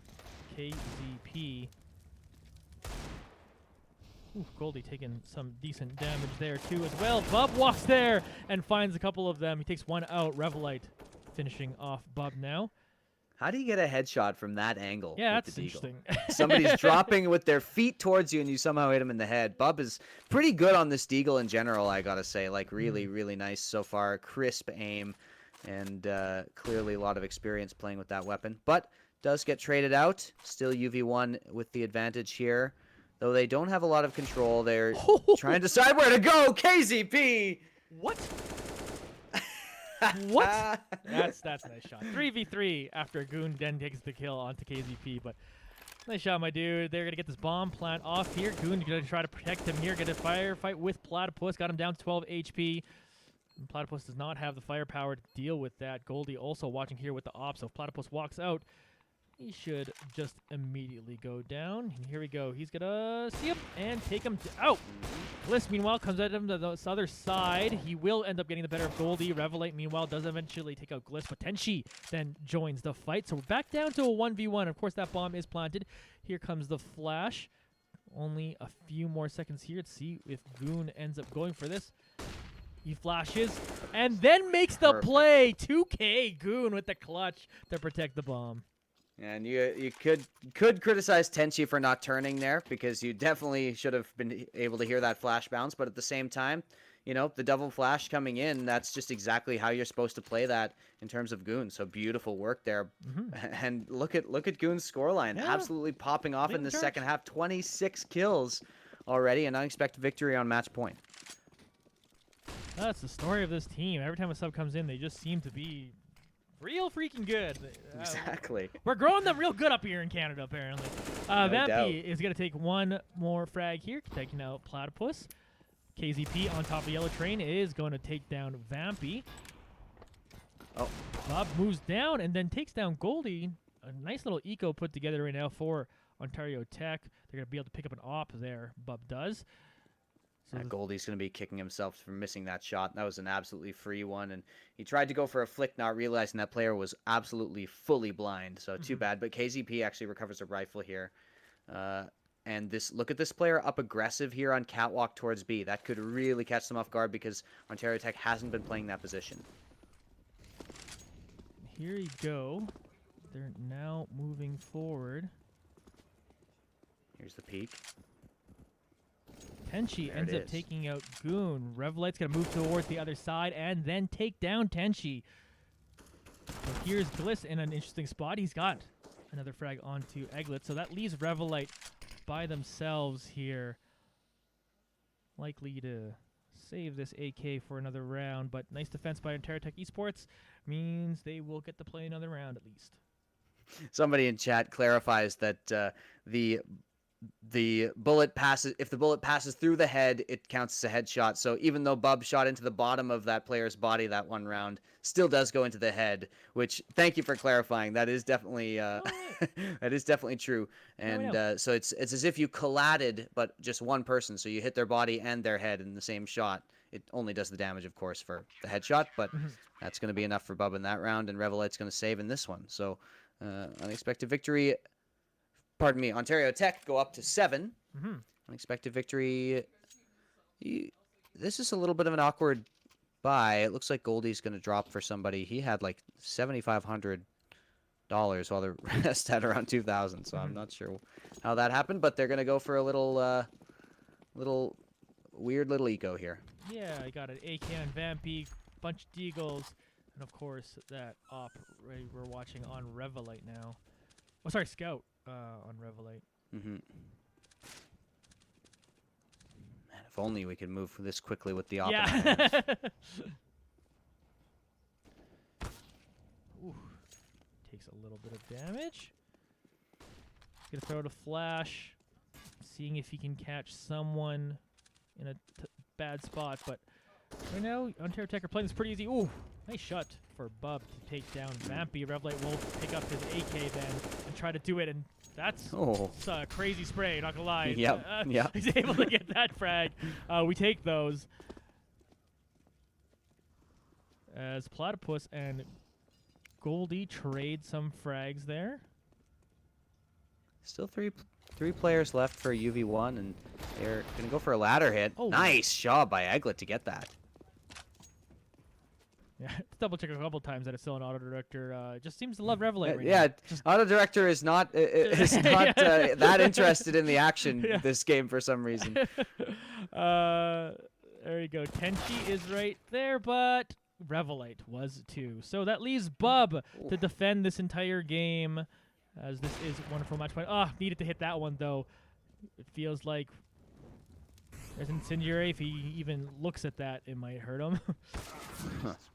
KZP. Ooh, Goldie taking some decent damage there too as well. Bub walks there and finds a couple of them. He takes one out. Revelite finishing off Bub now. How do you get a headshot from that angle? Yeah, with that's the Deagle? interesting. Somebody's dropping with their feet towards you, and you somehow hit him in the head. Bub is pretty good on this Deagle in general, I gotta say. Like, really, really nice so far. Crisp aim, and clearly a lot of experience playing with that weapon. But does get traded out. Still UV1 with the advantage here. Though they don't have a lot of control. They're trying to decide where to go. KZP! What? What? That's a nice shot. 3v3 after Goon then takes the kill onto KZP, but nice shot, my dude. They're going to get this bomb plant off here. Goon going to try to protect him here. Get a firefight with Platypus. Got him down to 12 HP. And Platypus does not have the firepower to deal with that. Goldie also watching here with the op, so if Platypus walks out, he should just immediately go down. And here we go. He's going to see him and take him out. Bliss, meanwhile, comes at him to the other side. He will end up getting the better of Goldie. Revelate, meanwhile, does eventually take out Gliss, but Tenchi then joins the fight. So we're back down to a 1v1. Of course, that bomb is planted. Here comes the flash. Only a few more seconds here to see if Goon ends up going for this. He flashes and then makes the play. 2K Goon with the clutch to protect the bomb. And you could criticize Tenchi for not turning there, because you definitely should have been able to hear that flash bounce. But at the same time, you know, the double flash coming in, that's just exactly how you're supposed to play that in terms of Goon. So beautiful work there. And look at Goon's scoreline. Yeah. Absolutely popping off in the charge. second half. 26 kills already. An unexpected victory on match point. That's the story of this team. Every time a sub comes in, they just seem to be real freaking good. Exactly. We're growing them real good up here in Canada, apparently. doubt. Vampy is going to take one more frag here, taking out Platypus. KZP on top of Yellow Train is going to take down Vampy. Oh. Bob moves down and then takes down Goldie. A nice little eco put together right now for Ontario Tech. They're going to be able to pick up an op there. Bub does. So Goldie's going to be kicking himself for missing that shot. That was an absolutely free one. And he tried to go for a flick, not realizing that player was absolutely fully blind. So too bad. But KZP actually recovers a rifle here. And look at this player up aggressive here on catwalk towards B. That could really catch them off guard, because Ontario Tech hasn't been playing that position. here you go. They're now moving forward. Here's the peek. Tenchi There ends it up is. taking out Goon. Revelite's going to move towards the other side and then take down Tenchi. So here's Gliss in an interesting spot. He's got another frag onto Eglet. So that leaves Revelite by themselves here. Likely to save this AK for another round. But nice defense by Ontario Tech Esports means they will get to play another round at least. Somebody in chat clarifies that the bullet passes, if the bullet passes through the head, it counts as a headshot. So even though Bub shot into the bottom of that player's body that one round, still does go into the head, which, thank you for clarifying. That is definitely that is definitely true. And so it's as if you collided, but just one person, so you hit their body and their head in the same shot. It only does the damage, of course, for the headshot, but that's going to be enough for Bub in that round, and Revelite's going to save in this one. So unexpected victory. Pardon me, Ontario Tech go up to 7. Unexpected victory. This is a little bit of an awkward by. It looks like Goldie's going to drop for somebody. He had like $7,500 while the rest had around 2,000. So I'm Mhm. not sure how that happened, but they're going to go for a little weird little eco here. Yeah, I got an AK on Vampy, bunch of Deagles, and of course that op we're watching on Revelite now. Oh, sorry, Scout on Revelite. Mm-hmm. Man, if only we could move this quickly with the op in our hands. Yeah. Ooh, takes a little bit of damage. Gonna throw out a flash, seeing if he can catch someone in a bad spot. But right now, Ontario Tech are playing this pretty easy. Ooh, nice shot for Bub to take down Vampy. Revlite will pick up his AK then and try to do it, and that's Oh. a crazy spray, not gonna lie. Yep, yep. He's able to get that frag. We take those. As Platypus and Goldie trade some frags there. Still three players left for UV1, and they're going to go for a ladder hit. Oh. Nice job by Eglet to get that. Yeah, double check a couple times that it's still an auto director. Just seems to love Revelate right Yeah, now. Just Auto Director is not that interested in the action this game for some reason. There you go. Tenchi is right there, but Revelite was too. So that leaves Bub to defend this entire game, as this is a wonderful match point. Ah, needed to hit that one though. It feels like there's Incendiary. If he even looks at that, it might hurt him.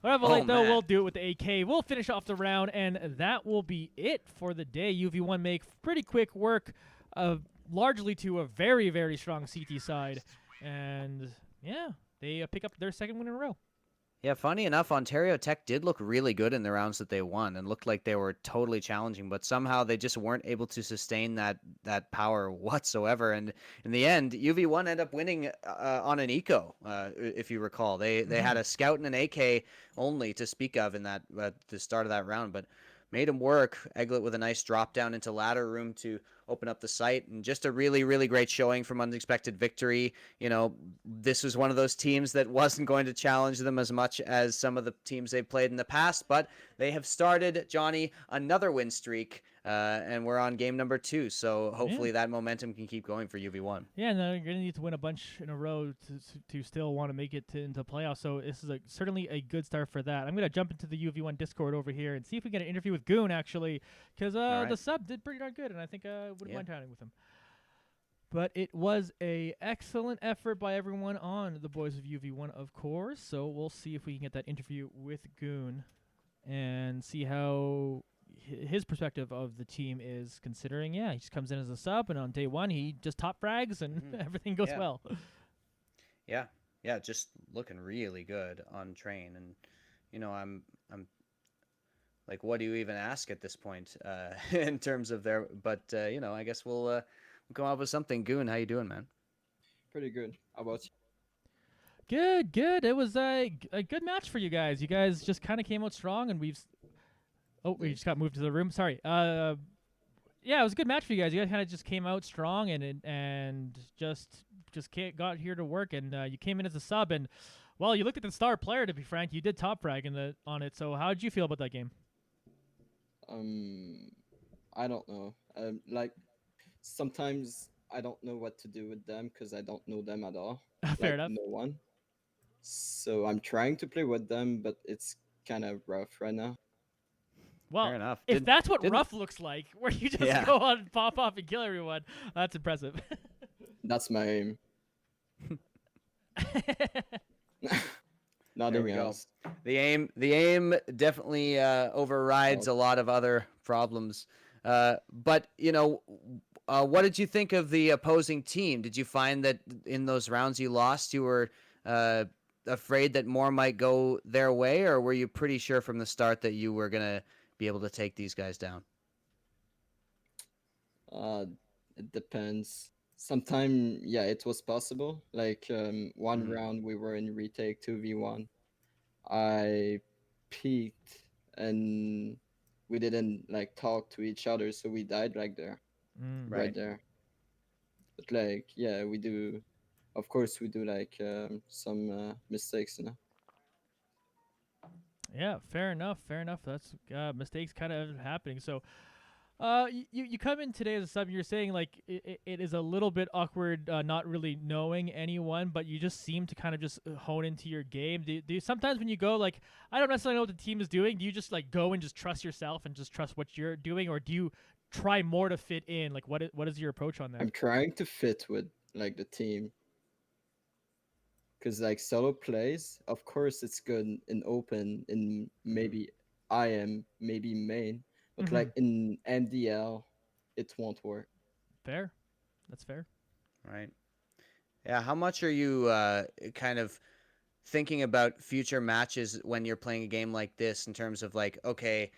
Revelite though, man. we'll do it with the AK. We'll finish off the round, and that will be it for the day. UV1 make pretty quick work, largely to a very, very strong CT side. And yeah, they pick up their second win in a row. Yeah, funny enough, Ontario Tech did look really good in the rounds that they won and looked like they were totally challenging, but somehow they just weren't able to sustain that power whatsoever. And in the end, UV1 ended up winning on an eco, if you recall. They had a scout and an AK only to speak of in that the start of that round, but made him work. Eglet with a nice drop down into ladder room to open up the site, and just a really, really great showing from Unexpected Victory. You know, this was one of those teams that wasn't going to challenge them as much as some of the teams they've played in the past, but they have started, Johnny, another win streak, and we're on game number 2, so hopefully that momentum can keep going for UV1. Yeah, and you're going to need to win a bunch in a row to still want to make it into playoffs, so this is certainly a good start for that. I'm going to jump into the UV1 Discord over here and see if we can get an interview with Goon, actually, because the sub did pretty darn good, and I think I wouldn't mind chatting with him. But it was a excellent effort by everyone on the boys of UV1, of course, so we'll see if we can get that interview with Goon and see how his perspective of the team is, considering, he just comes in as a sub, and on day one he just top frags and everything goes well. Yeah, just looking really good on train, and you know, I'm like, what do you even ask at this point in terms of their? But you know, I guess we'll come up with something. Goon, how you doing, man? Pretty good. How about you? Good. It was a good match for you guys. You guys just kind of came out strong, and we just got moved to the room. Sorry. Yeah, it was a good match for you guys. You guys kind of just came out strong and just got here to work, and you came in as a sub, and well, you looked at the star player. To be frank, you did top frag on it. So how did you feel about that game? I don't know. Like sometimes I don't know what to do with them because I don't know them at all. Fair like, enough. No one. So I'm trying to play with them, but it's kind of rough right now. Well, Fair enough. If that's what rough looks like, where you just go on, pop off, and kill everyone, that's impressive. That's my aim. Nothing else. The aim definitely overrides a lot of other problems. But you know, what did you think of the opposing team? Did you find that in those rounds you lost, you were afraid that more might go their way, or were you pretty sure from the start that you were gonna be able to take these guys down? It depends. Sometimes, yeah, it was possible. Like one round we were in retake 2v1. I peeked and we didn't like talk to each other, so we died like there, right there. But like, yeah, we do. Of course, we do like some mistakes, you know. Yeah, fair enough. Fair enough. That's mistakes kind of happening. So, you come in today as a sub. You're saying like it is a little bit awkward, not really knowing anyone, but you just seem to kind of just hone into your game. Do you sometimes when you go like I don't necessarily know what the team is doing? Do you just like go and just trust yourself and just trust what you're doing, or do you try more to fit in? Like what is your approach on that? I'm trying to fit with like the team, because like solo plays, of course it's good in open, in maybe IM, maybe main, but Mm-hmm. like in MDL, it won't work. Fair. That's fair. Right. Yeah. How much are you kind of thinking about future matches when you're playing a game like this in terms of like, okay,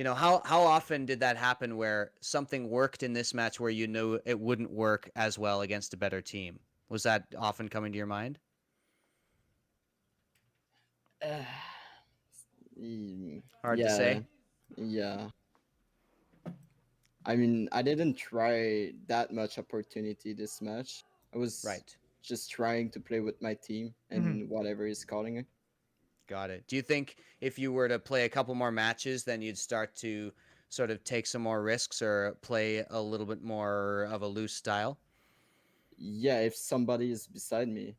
how often did that happen where something worked in this match where you knew it wouldn't work as well against a better team? Was that often coming to your mind? Hard to Yeah, say. yeah. I mean, I didn't try that much opportunity this match. I was Right. just trying to play with my team Mm-hmm. and whatever is calling it. Got it. Do you think if you were to play a couple more matches, then you'd start to sort of take some more risks or play a little bit more of a loose style? Yeah, if somebody is beside me.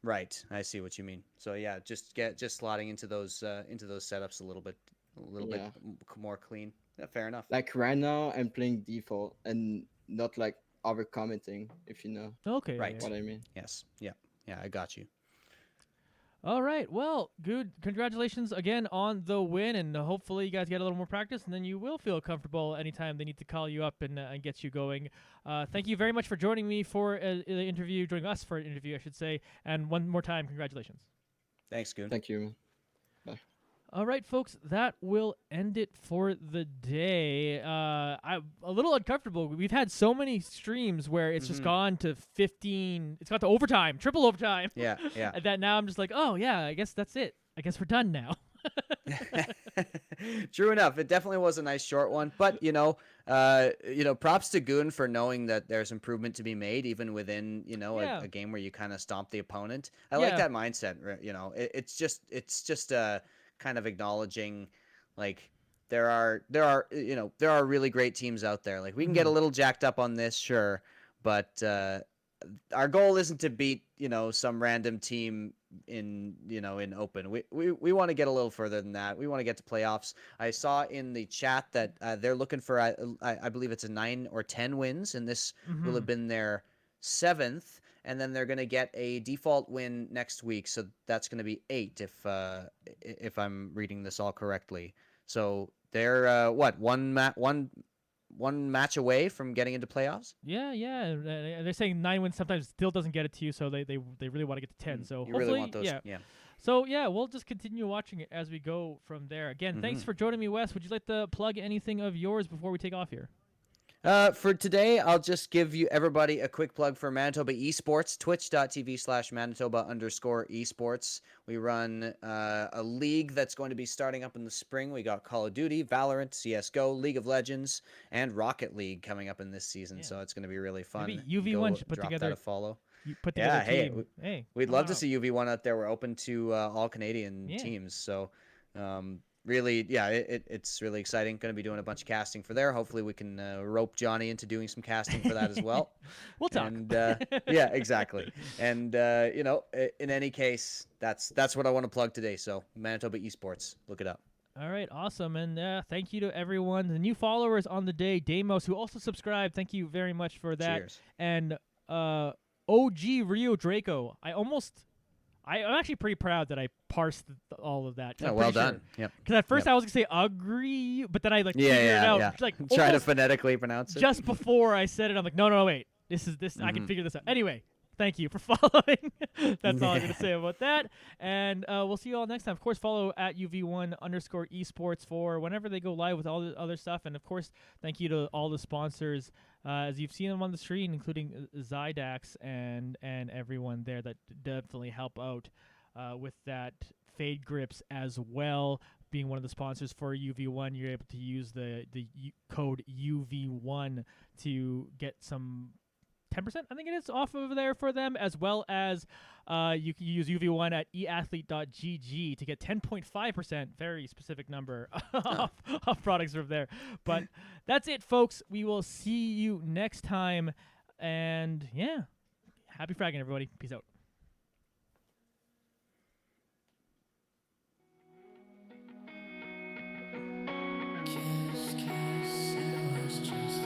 Right. I see what you mean. So yeah, just slotting into those setups a little bit Yeah. more clean. Yeah, fair enough. Like right now, I'm playing default and not like over commenting, if you know Okay. Yeah, yeah. Right. what I mean. Yes. Yeah. Yeah, I got you. All right. Well, good. Congratulations again on the win, and hopefully you guys get a little more practice, and then you will feel comfortable anytime they need to call you up and get you going. Thank you very much for joining me for the interview, joining us for an interview, I should say. And one more time, congratulations. Thanks, Goon. Thank you. Bye. All right, folks, that will end it for the day. I'm a little uncomfortable. We've had so many streams where it's just gone to 15. It's got to overtime, triple overtime. Yeah, yeah. And that now I'm just like, oh yeah, I guess that's it. I guess we're done now. True enough. It definitely was a nice short one, but props to Goon for knowing that there's improvement to be made even within, Yeah. a game where you kind of stomp the opponent. I like Yeah. that mindset. It's just kind of acknowledging like there are really great teams out there. Like we can get a little jacked up on this, sure, but our goal isn't to beat, some random team in open. We want to get a little further than that. We want to get to playoffs. I saw in the chat that they're looking for I believe it's a 9 or 10 wins, and this will have been their 7th, and then they're going to get a default win next week, so that's going to be 8 if I'm reading this all correctly. So they're one match away from getting into playoffs. Yeah, yeah. They're saying 9 wins sometimes still doesn't get it to you, so they really want to get to 10. So You hopefully, really want those, yeah. So yeah, we'll just continue watching it as we go from there. Again, thanks for joining me, Wes. Would you like to plug anything of yours before we take off here? For today, I'll just give you everybody a quick plug for Manitoba Esports, twitch.tv/Manitoba_esports. We run a league that's going to be starting up in the spring. We got Call of Duty, Valorant, CSGO, League of Legends, and Rocket League coming up in this season. So it's going to be really fun. Maybe UV1 Go should put drop together that a follow. You put together a hey, team. we'd love to wow. see UV1 out there. We're open to all Canadian teams. So really, yeah, it's really exciting. Going to be doing a bunch of casting for there. Hopefully we can rope Johnny into doing some casting for that as well. We'll talk. And yeah, exactly. And in any case, that's what I want to plug today. So Manitoba Esports, look it up. All right, awesome. And thank you to everyone. The new followers on the day, Damos, who also subscribed. Thank you very much for that. Cheers. And OG Rio Draco. I'm actually pretty proud that I parsed all of that. Oh, well done. Yep. Because at first I was going to say agree, but then I figured it out. Yeah. Like, Try to phonetically pronounce it. Just before I said it, I'm like, no, wait. This. I can figure this out. Anyway, thank you for following. That's all I'm going to say about that. And we'll see you all next time. Of course, follow at UV1_esports for whenever they go live with all the other stuff. And, of course, thank you to all the sponsors. As you've seen them on the screen, including Zydax and everyone there that definitely help out with that. Fade Grips as well, being one of the sponsors for UV1. You're able to use the code UV1 to get some 10%, I think it is, off over there for them, as well as you can use UV1 at eathlete.gg to get 10.5%, very specific number, off products from there. But that's it, folks. We will see you next time. And yeah, happy fragging, everybody. Peace out. Kiss, kiss, it was just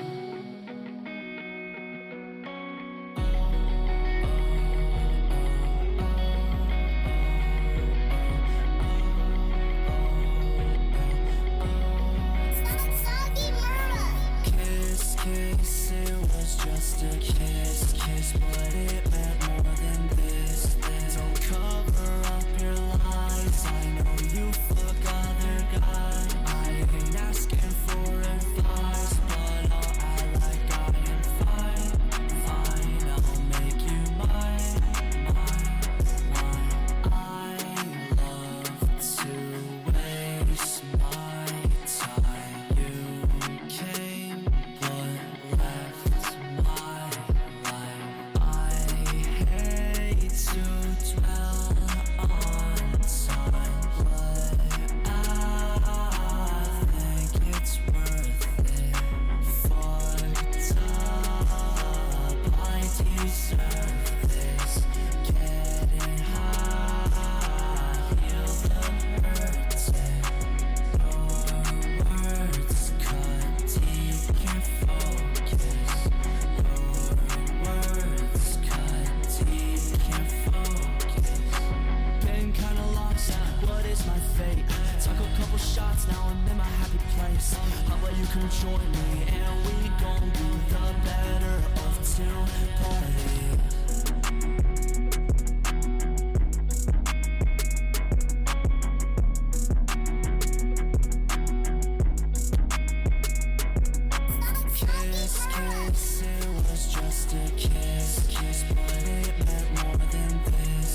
kiss, kiss, it was just a kiss, kiss, but it meant more than this. Don't cover up your lies. I know you fuck other guys. I ain't asking for advice, but I'll act like I am fine, fine. I'll make you mine, mine. I love to waste my time. You came but left my life. I hate to dwell on time, but I think it's worth it. Fucked up, I deserve this. Getting high, heal the hurts. Your words cut deep, can't focus. Your words cut deep, can't focus. Getting kinda lost, what is my fate? Took a couple shots, now I'm in my happy place. How about you come join me, and we gon' do the better of two parties. Kiss, kiss, it was just a kiss, kiss, but it meant more than this.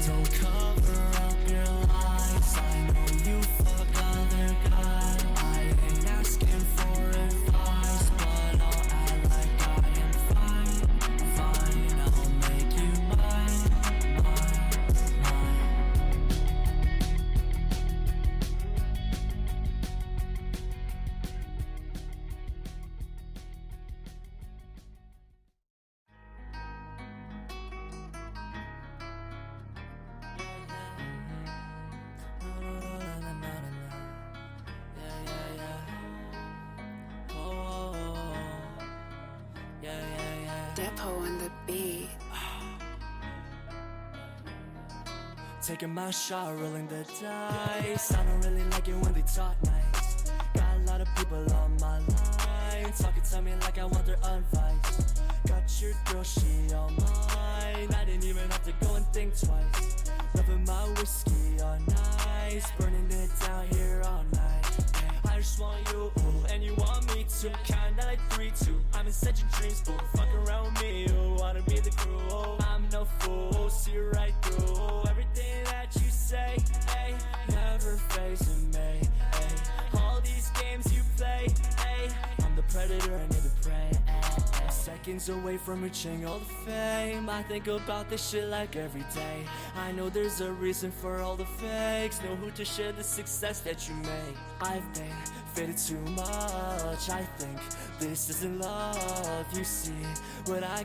Don't cover up your lies. I know you fuck other guys. I ain't asking for advice, but I'll act like I am fine, fine. I'll make you mine, mine, mine. Depot on the beat. Taking my shot, rolling the dice. I don't really like it when they talk nice. Got a lot of people on my line, talking to me like I want their advice. Got your girl, she all mine. I didn't even have to go and think twice. Loving my whiskey all nice, burning it down here all night. I just want you, and you want me too. Kinda like 3-2. I'm in such a dreams, but fuck around with me. You wanna be the crew? I'm no fool, see right through everything that you say. Hey, never facing me. Hey, all these games you play. Hey, I'm the predator and you're the prey. Hey, seconds away from reaching all the fame. I think about this shit like every day. I know there's a reason for all the fakes. Know who to share the success that you make. I've been faded too much. I think this isn't love. You see what I